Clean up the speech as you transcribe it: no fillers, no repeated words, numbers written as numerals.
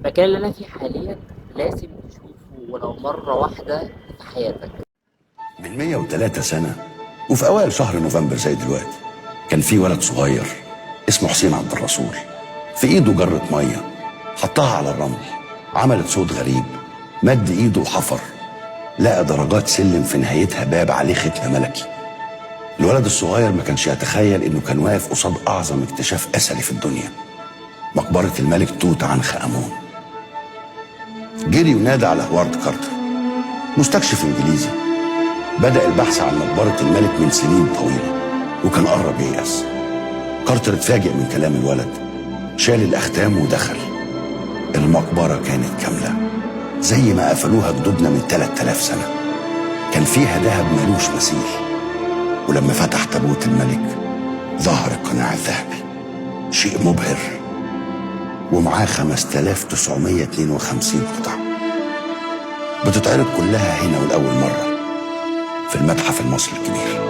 المكان اللي انا فيه حاليا لازم تشوفه ولو مرة واحدة في حياتك. من 103 سنة وفي أوائل شهر نوفمبر زي دلوقتي كان في ولد صغير اسمه حسين عبد الرسول، في إيده جرة مية حطها على الرمل، عملت صوت غريب، مد إيده وحفر، لقى درجات سلم في نهايتها باب عليه ختم ملكي. الولد الصغير ما كانش يتخيل إنه كان واقف قصاد أعظم اكتشاف أثري في الدنيا، مقبرة الملك توت عنخ آمون. جري ونادى على هوارد كارتر، مستكشف إنجليزي بدأ البحث عن مقبرة الملك من سنين طويلة وكان قرب ييأس. كارتر اتفاجئ من كلام الولد، شال الأختام ودخل. المقبرة كانت كاملة زي ما قفلوها جدودنا من 3000 سنة، كان فيها ذهب ملوش مثيل. ولما فتح تابوت الملك ظهر القناع الذهبي، شيء مبهر، ومعاه 5952 قطعة بتتعرض كلها هنا ولأول مرة في المتحف المصري الكبير.